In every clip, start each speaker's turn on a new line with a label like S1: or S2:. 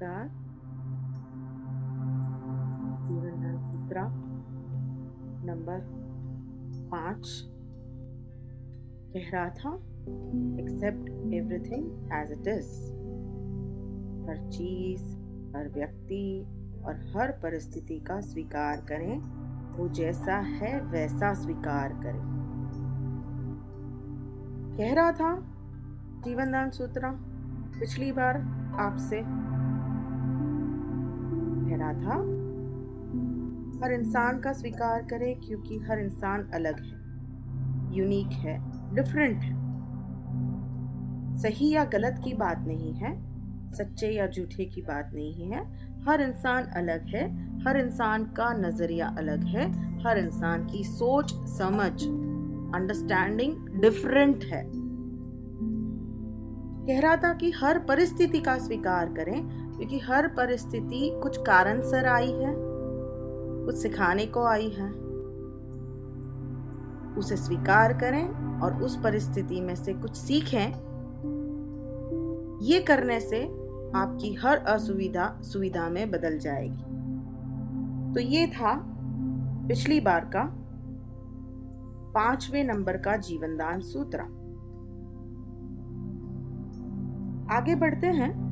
S1: नमस्कार। जीवन ध्यान सूत्र नंबर 5 कह रहा था, accept everything as it is. हर चीज, हर व्यक्ति और हर परिस्थिति का स्वीकार करें। वो जैसा है वैसा स्वीकार करें। कह रहा था जीवन दान सूत्र पिछली बार आपसे। कह रहा था हर इंसान का स्वीकार करें, क्योंकि हर इंसान अलग है, यूनिक है, डिफरेंट है। सही या गलत की बात नहीं है, सच्चे या झूठे की बात नहीं है। हर इंसान अलग है, हर इंसान का नजरिया अलग है, हर इंसान की सोच समझ अंडरस्टैंडिंग डिफरेंट है। कह रहा था कि हर परिस्थिति का स्वीकार करें, क्योंकि हर परिस्थिति कुछ कारण सर आई है, कुछ सिखाने को आई है। उसे स्वीकार करें और उस परिस्थिति में से कुछ सीखें। ये करने से आपकी हर असुविधा सुविधा में बदल जाएगी। तो ये था पिछली बार का 5वें नंबर का जीवनदान सूत्र। आगे बढ़ते हैं,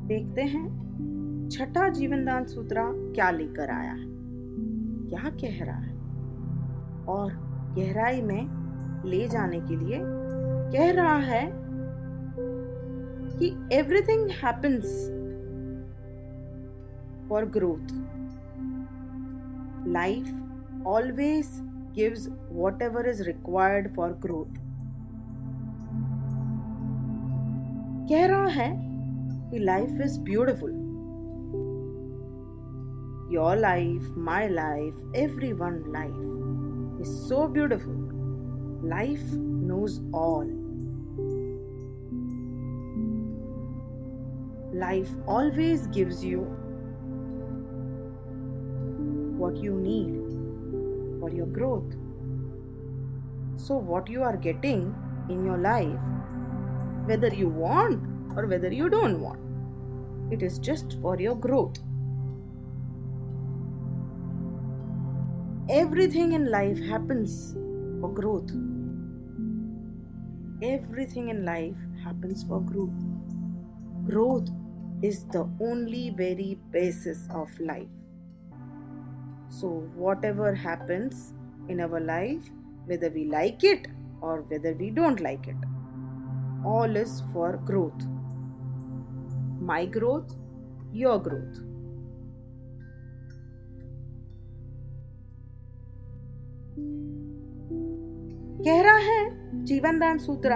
S1: देखते हैं छठा जीवनदान सूत्र क्या लेकर आया है, क्या कह रहा है। और गहराई में ले जाने के लिए कह रहा है कि everything happens for growth. Life always gives whatever is required for growth. कह रहा है कि life is beautiful. Your life, my life, everyone life is so beautiful. Life knows all. Life always gives you what you need for your growth. So what you are getting in your life, whether you want or whether you don't want, it is just for your growth. Everything in life happens for growth. Everything in life happens for growth. Growth is the only very basis of life. So whatever happens in our life, whether we like it or whether we don't like it, all is for growth. My growth, your growth. कह रहा है जीवनदान सूत्र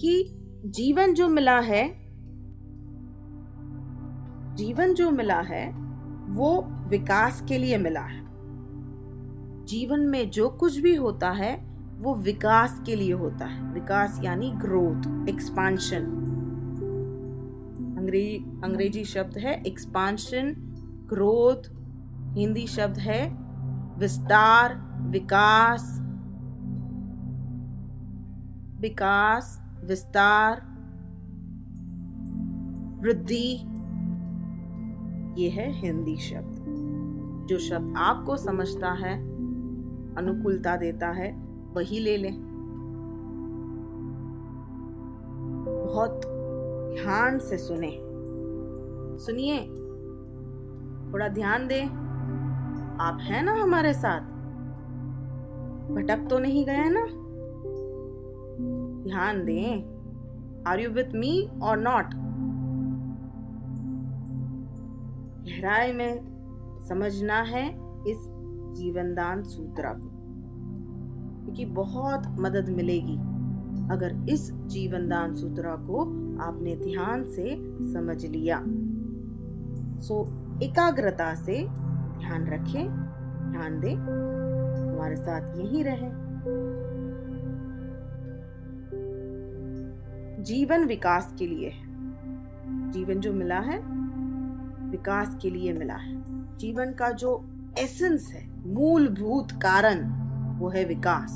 S1: कि जीवन जो मिला है वो विकास के लिए मिला है। जीवन में जो कुछ भी होता है वो विकास के लिए होता है। विकास यानी ग्रोथ, एक्सपांशन। अंग्रेजी शब्द है एक्सपांशन, ग्रोथ। हिंदी शब्द है विस्तार, विकास, विस्तार, वृद्धि। ये है हिंदी शब्द। जो शब्द आपको समझता है, अनुकूलता देता है, वही ले लें। बहुत ध्यान से सुनिए, थोड़ा ध्यान दें। आप हैं ना हमारे साथ, भटक तो नहीं गए ना? ध्यान दें। आर यू विथ मी और नॉट? गहराई में समझना है इस जीवनदान सूत्र को, क्योंकि बहुत मदद मिलेगी अगर इस जीवनदान सूत्र को आपने ध्यान से समझ लिया। सो एकाग्रता से ध्यान रखें, ध्यान दें, हमारे साथ यही रहें। जीवन विकास के लिए है। जीवन जो मिला है विकास के लिए मिला है। जीवन का जो एसेंस है, मूलभूत कारण, वो है विकास।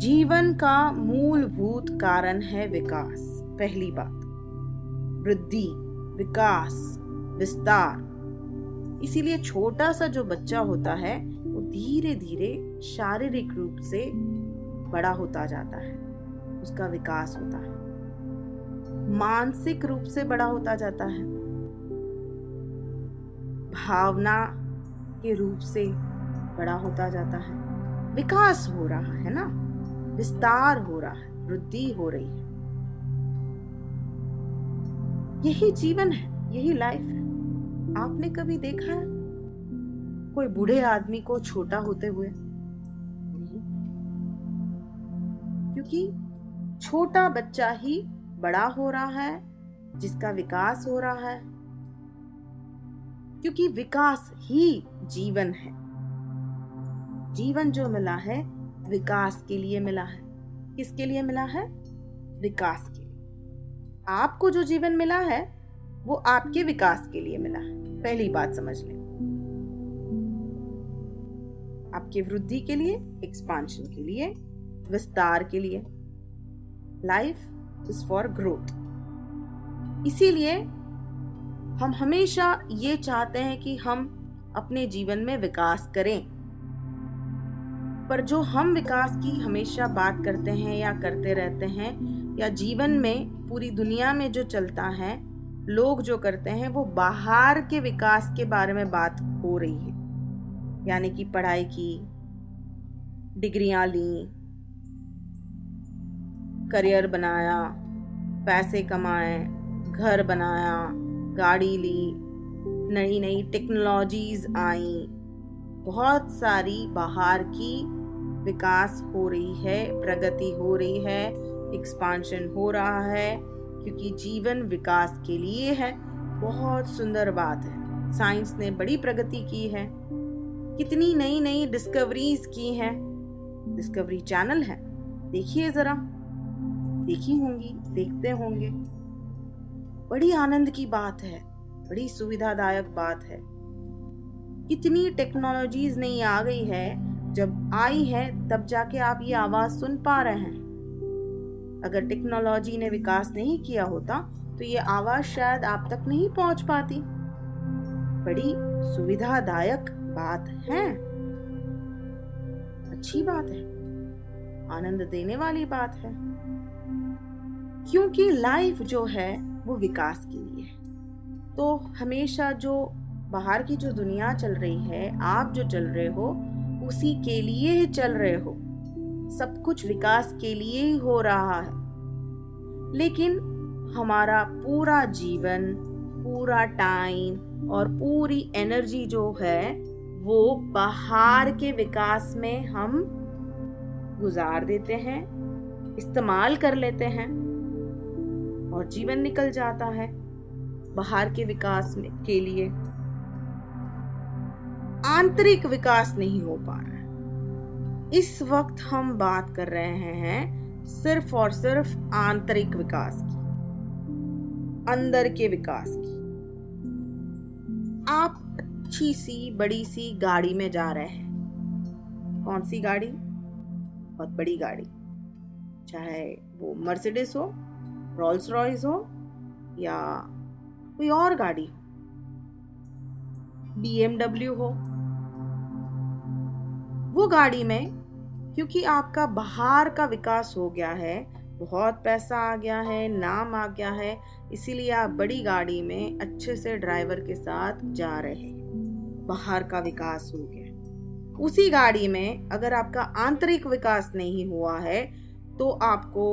S1: जीवन का मूलभूत कारण है विकास। पहली बात, वृद्धि, विकास, विस्तार। इसीलिए छोटा सा जो बच्चा होता है वो धीरे धीरे शारीरिक रूप से बड़ा होता जाता है, उसका विकास होता है। मानसिक रूप से बड़ा होता जाता है, भावना के रूप से बड़ा होता जाता है। विकास हो रहा है ना, विस्तार हो रहा है, वृद्धि हो रही है। यही जीवन है, यही लाइफ है। आपने कभी देखा है कोई बूढ़े आदमी को छोटा होते हुए? नहीं, क्योंकि छोटा बच्चा ही बड़ा हो रहा है, जिसका विकास हो रहा है, क्योंकि विकास ही जीवन है। जीवन जो मिला है विकास के लिए मिला है। किसके लिए मिला है? विकास के लिए। आपको जो जीवन मिला है वो आपके विकास के लिए मिला है। पहली बात समझ लें, आपके वृद्धि के लिए, एक्सपांशन के लिए, विस्तार के लिए। Life is for growth. इसीलिए हम हमेशा ये चाहते हैं कि हम अपने जीवन में विकास करें, पर जो हम विकास की हमेशा बात करते हैं या करते रहते हैं, या जीवन में पूरी दुनिया में जो चलता है, लोग जो करते हैं, वो बाहर के विकास के बारे में बात हो रही है। यानी कि पढ़ाई की, डिग्रियां ली, करियर बनाया, पैसे कमाए, घर बनाया, गाड़ी ली, नई नई टेक्नोलॉजीज आई, बहुत सारी बाहर की विकास हो रही है, प्रगति हो रही है, एक्सपांशन हो रहा है, क्योंकि जीवन विकास के लिए है। बहुत सुंदर बात है, साइंस ने बड़ी प्रगति की है, कितनी नई नई डिस्कवरीज की हैं। डिस्कवरी चैनल है, देखिए जरा, देखी होंगी, देखते होंगे। बड़ी आनंद की बात है, बड़ी सुविधादायक बात है। कितनी टेक्नोलॉजीज नई आ गई है, जब आई है तब जाके आप ये आवाज सुन पा रहे हैं। अगर टेक्नोलॉजी ने विकास नहीं किया होता तो ये आवाज शायद आप तक नहीं पहुंच पाती। बड़ी सुविधादायक बात है, अच्छी बात है, आनंद देने वाली बात है, क्योंकि लाइफ जो है वो विकास के लिए है। तो हमेशा जो बाहर की जो दुनिया चल रही है, आप जो चल रहे हो, उसी के लिए ही चल रहे हो। सब कुछ विकास के लिए ही हो रहा है। लेकिन हमारा पूरा जीवन, पूरा टाइम और पूरी एनर्जी जो है वो बाहर के विकास में हम गुजार देते हैं, इस्तेमाल कर लेते हैं, और जीवन निकल जाता है बाहर के विकास के लिए। आंतरिक विकास नहीं हो पा रहा है। इस वक्त हम बात कर रहे हैं सिर्फ और सिर्फ आंतरिक विकास की, अंदर के विकास की। आप अच्छी सी बड़ी सी गाड़ी में जा रहे हैं। कौन सी गाड़ी? बहुत बड़ी गाड़ी, चाहे वो मर्सिडीज हो, रोल्स रॉयस हो, या कोई और गाड़ी हो, BMW हो। वो गाड़ी में, क्योंकि आपका बाहर का विकास हो गया है, बहुत पैसा आ गया है, नाम आ गया है, इसीलिए आप बड़ी गाड़ी में अच्छे से ड्राइवर के साथ जा रहे हैं। बाहर का विकास हो गया। उसी गाड़ी में अगर आपका आंतरिक विकास नहीं हुआ है तो आपको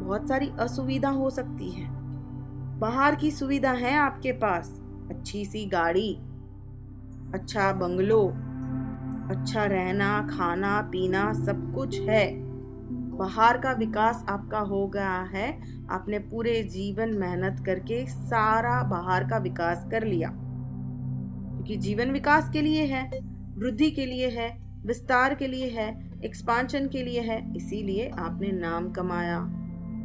S1: बहुत सारी असुविधा हो सकती है। बाहर की सुविधा है आपके पास, अच्छी सी गाड़ी, अच्छा बंगलो, अच्छा रहना, खाना पीना, सब कुछ है। बाहर का विकास आपका हो गया है, आपने पूरे जीवन मेहनत करके सारा बाहर का विकास कर लिया, क्योंकि जीवन विकास के लिए है, वृद्धि के लिए है, विस्तार के लिए है, एक्सपांशन के लिए है। इसीलिए आपने नाम कमाया,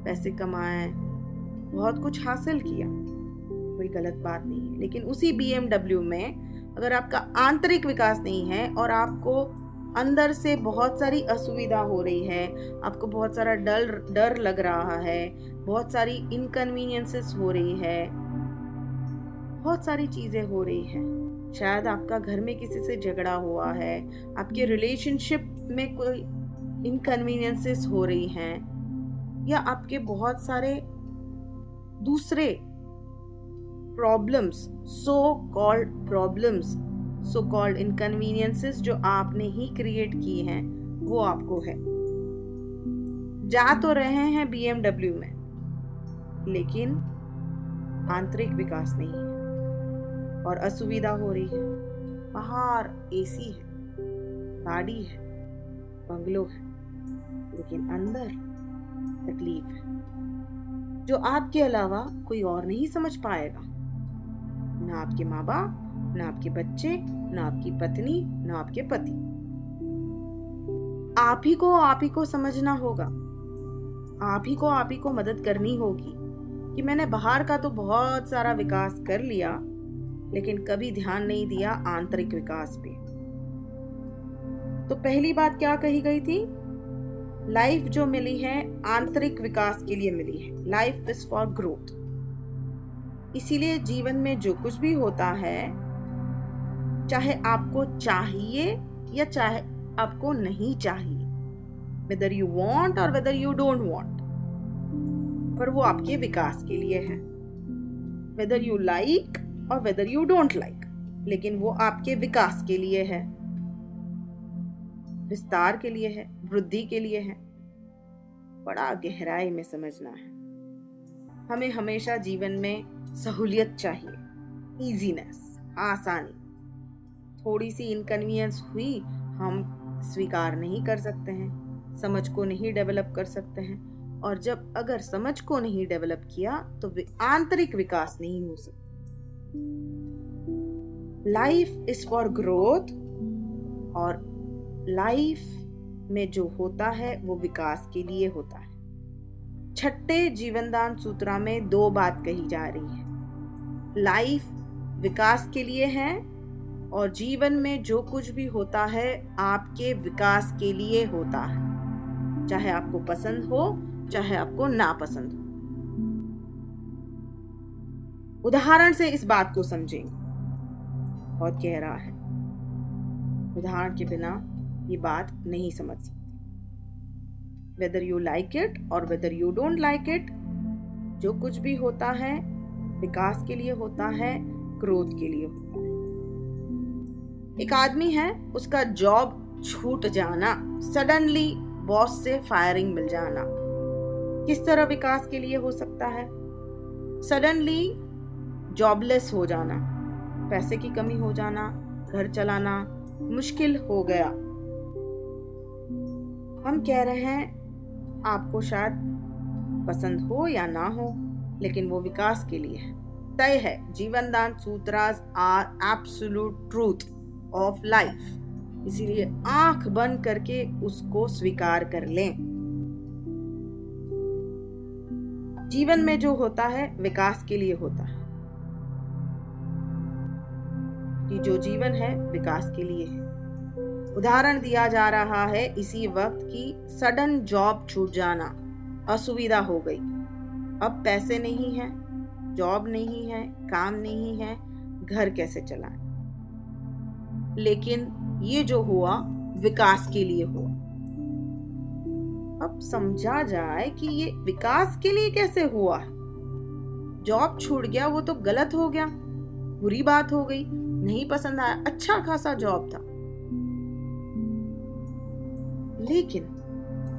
S1: पैसे कमाए, बहुत कुछ हासिल किया, कोई गलत बात नहीं है। लेकिन उसी BMW में अगर आपका आंतरिक विकास नहीं है और आपको अंदर से बहुत सारी असुविधा हो रही है, आपको बहुत सारा डर लग रहा है, बहुत सारी इनकन्वीनियंसेस हो रही है, बहुत सारी चीजें हो रही है। शायद आपका घर में किसी से झगड़ा हुआ है, आपके रिलेशनशिप में कोई इनकन्वीनियंसेस हो रही हैं, या आपके बहुत सारे दूसरे प्रॉब्लम्स, सो कॉल्ड इनकन्वीनियंसेस जो आपने ही क्रिएट किए हैं, वो आपको है। जा तो रहे हैं BMW में, लेकिन आंतरिक विकास नहीं है और असुविधा हो रही है। बाहर AC है, गाड़ी है, बंगलो है, लेकिन अंदर तकलीफ है जो आपके अलावा कोई और नहीं समझ पाएगा। ना आपके माँ बाप, ना आपके बच्चे, ना आपकी पत्नी, ना आपके पति। आप ही को समझना होगा, आप ही को मदद करनी होगी कि मैंने बाहर का तो बहुत सारा विकास कर लिया, लेकिन कभी ध्यान नहीं दिया आंतरिक विकास पे। तो पहली बात क्या कही गई थी? लाइफ जो मिली है आंतरिक विकास के लिए मिली है। Life is for growth. इसीलिए जीवन में जो कुछ भी होता है, चाहे आपको चाहिए या चाहे आपको नहीं चाहिए, whether you want or whether you don't want, पर वो आपके विकास के लिए है। whether you like or whether you don't like, लेकिन वो आपके विकास के लिए है, विस्तार के लिए है, वृद्धि के लिए है। बड़ा गहराई में समझना है। हमें हमेशा जीवन में सहूलियत चाहिए, इजीनेस, आसानी। थोड़ी सी इनकन्वीनियंस हुई, हम स्वीकार नहीं कर सकते हैं, समझ को नहीं डेवलप कर सकते हैं, और जब अगर समझ को नहीं डेवलप किया तो आंतरिक विकास नहीं हो सकता। लाइफ इज फॉर ग्रोथ, और लाइफ में जो होता है वो विकास के लिए होता है। छठे जीवनदान सूत्र में 2 बात कही जा रही है। लाइफ विकास के लिए है, और जीवन में जो कुछ भी होता है आपके विकास के लिए होता है, चाहे आपको पसंद हो चाहे आपको ना पसंद हो। उदाहरण से इस बात को समझेंगे, बहुत गहरा है। उदाहरण के बिना ये बात नहीं समझ सकते। whether you like it or whether you don't like it, जो कुछ भी होता है विकास के लिए होता है, ग्रोथ के लिए होता है। एक आदमी है, उसका जॉब छूट जाना, सडनली बॉस से फायरिंग मिल जाना, किस तरह विकास के लिए हो सकता है? सडनली जॉबलेस हो जाना, पैसे की कमी हो जाना, घर चलाना मुश्किल हो गया। हम कह रहे हैं आपको शायद पसंद हो या ना हो, लेकिन वो विकास के लिए है, तय है। जीवनदान सूत्रास are absolute truth of life. इसीलिए आंख बंद करके उसको स्वीकार कर लें। जीवन में जो होता है विकास के लिए होता है, कि जो जीवन है विकास के लिए है। उदाहरण दिया जा रहा है इसी वक्त की सडन जॉब छूट जाना, असुविधा हो गई, अब पैसे नहीं है, जॉब नहीं है, काम नहीं है, घर कैसे चलाएं। लेकिन ये जो हुआ विकास के लिए हुआ। अब समझा जाए कि ये विकास के लिए कैसे हुआ है। जॉब छूट गया वो तो गलत हो गया, बुरी बात हो गई, नहीं पसंद आया, अच्छा खासा जॉब था। लेकिन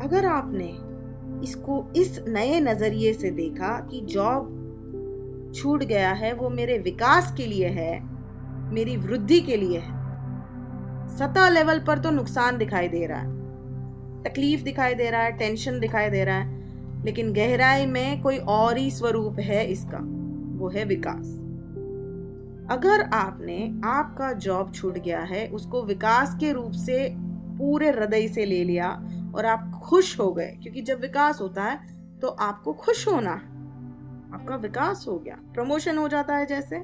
S1: अगर आपने इसको इस नए नजरिए से देखा कि जॉब छूट गया है वो मेरे विकास के लिए है, मेरी वृद्धि के लिए है। सतह लेवल पर तो नुकसान दिखाई दे रहा है, तकलीफ दिखाई दे रहा है, टेंशन दिखाई दे रहा है, लेकिन गहराई में कोई और ही स्वरूप है इसका, वो है विकास। अगर आपका जॉब छूट गया है, उसको विकास के रूप से पूरे हृदय से ले लिया और आप खुश हो गए, क्योंकि जब विकास होता है तो आपको खुश होना है, आपका विकास हो गया, प्रमोशन हो जाता है जैसे,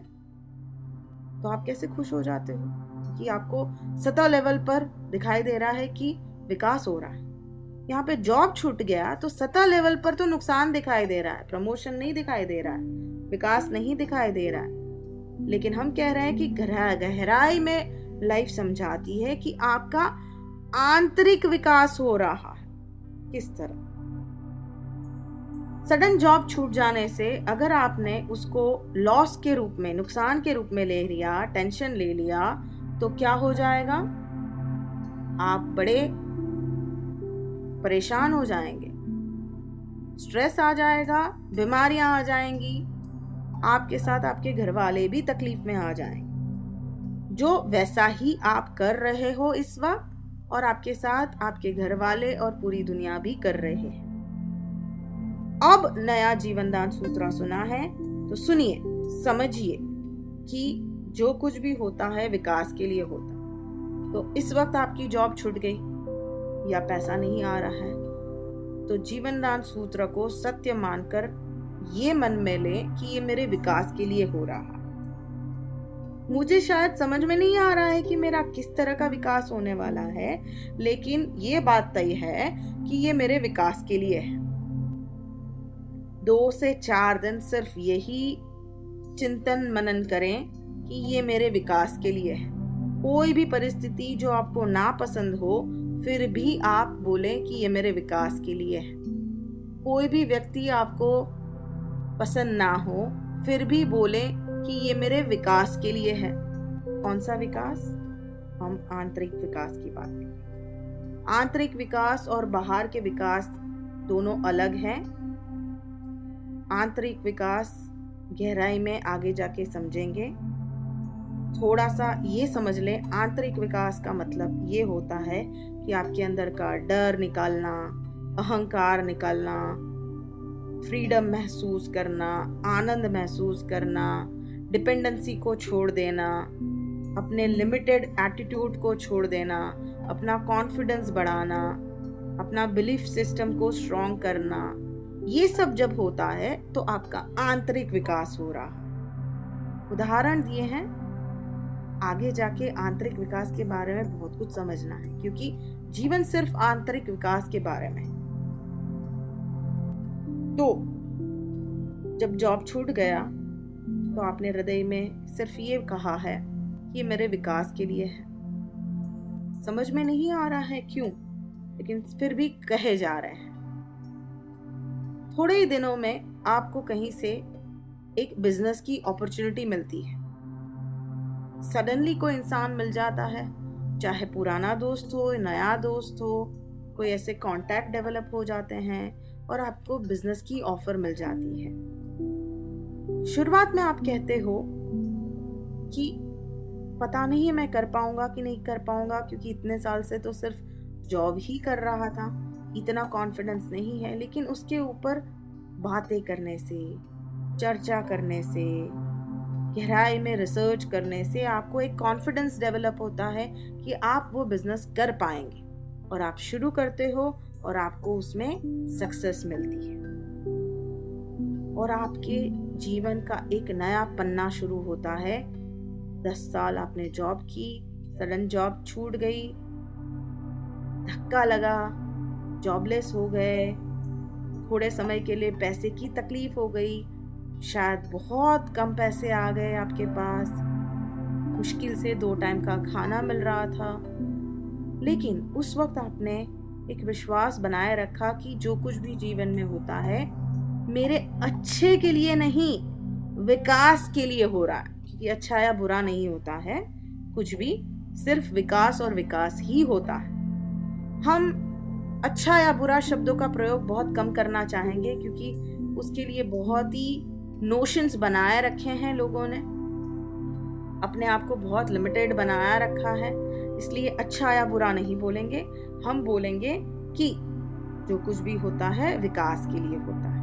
S1: तो आप कैसे खुश हो जाते हो? कि आपको सतह लेवल पर दिखाई दे रहा है कि विकास हो रहा है। यहाँ पे जॉब छूट गया तो सतह लेवल पर तो नुकसान दिखाई दे रहा है, प्रमोशन नहीं दिखाई दे रहा है, विकास नहीं दिखाई दे रहा है। लेकिन हम कह रहे हैं कि गहराई में लाइफ समझाती है कि आपका आंतरिक विकास हो रहा है। किस तरह? सडन जॉब छूट जाने से अगर आपने उसको लॉस के रूप में, नुकसान के रूप में ले लिया, टेंशन ले लिया, तो क्या हो जाएगा? आप बड़े परेशान हो जाएंगे, स्ट्रेस आ जाएगा, बीमारियां आ जाएंगी, आपके साथ आपके घर वाले भी तकलीफ में आ जाएंगे। जो वैसा ही आप कर रहे हो इस वक्त, और आपके साथ आपके घर वाले और पूरी दुनिया भी कर रहे हैं। अब नया जीवनदान सूत्र सुना है तो सुनिए, समझिए कि जो कुछ भी होता है विकास के लिए होता है। तो इस वक्त आपकी जॉब छूट गई या पैसा नहीं आ रहा है, तो जीवनदान सूत्र को सत्य मानकर ये मन में ले कि ये मेरे विकास के लिए हो रहा है। मुझे शायद समझ में नहीं आ रहा है कि मेरा किस तरह का विकास होने वाला है, लेकिन ये बात तय है कि ये मेरे विकास के लिए है। 2 से 4 दिन सिर्फ यही चिंतन मनन करें कि ये मेरे विकास के लिए है। कोई भी परिस्थिति जो आपको ना पसंद हो, फिर भी आप बोलें कि ये मेरे विकास के लिए है। कोई भी व्यक्ति आपको पसंद ना हो, फिर भी बोलें कि ये मेरे विकास के लिए है। कौन सा विकास? हम आंतरिक विकास की बात करें। आंतरिक विकास और बाहर के विकास दोनों अलग हैं। आंतरिक विकास गहराई में आगे जाके समझेंगे। थोड़ा सा ये समझ लें, आंतरिक विकास का मतलब ये होता है कि आपके अंदर का डर निकालना, अहंकार निकालना, फ्रीडम महसूस करना, आनंद महसूस करना, डिपेंडेंसी को छोड़ देना, अपने लिमिटेड एटीट्यूड को छोड़ देना, अपना कॉन्फिडेंस बढ़ाना, अपना बिलीफ सिस्टम को स्ट्रॉन्ग करना। ये सब जब होता है तो आपका आंतरिक विकास हो रहा है। उदाहरण दिए हैं, आगे जाके आंतरिक विकास के बारे में बहुत कुछ समझना है, क्योंकि जीवन सिर्फ आंतरिक विकास के बारे में। तो जब जॉब छूट गया तो आपने हृदय में सिर्फ ये कहा है कि ये मेरे विकास के लिए है। समझ में नहीं आ रहा है क्यों, लेकिन फिर भी कहे जा रहे हैं। थोड़े ही दिनों में आपको कहीं से एक बिजनेस की अपॉर्चुनिटी मिलती है। सडनली कोई इंसान मिल जाता है, चाहे पुराना दोस्त हो, नया दोस्त हो, कोई ऐसे कांटेक्ट डेवलप हो जाते हैं और आपको बिजनेस की ऑफर मिल जाती है। शुरुआत में आप कहते हो कि पता नहीं है मैं कर पाऊंगा कि नहीं कर पाऊंगा, क्योंकि इतने साल से तो सिर्फ जॉब ही कर रहा था, इतना कॉन्फिडेंस नहीं है। लेकिन उसके ऊपर बातें करने से, चर्चा करने से, गहराई में रिसर्च करने से आपको एक कॉन्फिडेंस डेवलप होता है कि आप वो बिजनेस कर पाएंगे, और आप शुरू करते हो और आपको उसमें सक्सेस मिलती है और आपके जीवन का एक नया पन्ना शुरू होता है। 10 साल आपने जॉब की, सडन जॉब छूट गई, धक्का लगा, जॉबलेस हो गए, थोड़े समय के लिए पैसे की तकलीफ हो गई, शायद बहुत कम पैसे आ गए आपके पास, मुश्किल से 2 टाइम का खाना मिल रहा था। लेकिन उस वक्त आपने एक विश्वास बनाए रखा कि जो कुछ भी जीवन में होता है मेरे अच्छे के लिए नहीं, विकास के लिए हो रहा है। क्योंकि अच्छा या बुरा नहीं होता है कुछ भी, सिर्फ विकास और विकास ही होता है। हम अच्छा या बुरा शब्दों का प्रयोग बहुत कम करना चाहेंगे, क्योंकि उसके लिए बहुत ही नोशंस बनाए रखे हैं लोगों ने, अपने आप को बहुत लिमिटेड बनाया रखा है। इसलिए अच्छा या बुरा नहीं बोलेंगे, हम बोलेंगे कि जो कुछ भी होता है विकास के लिए होता है।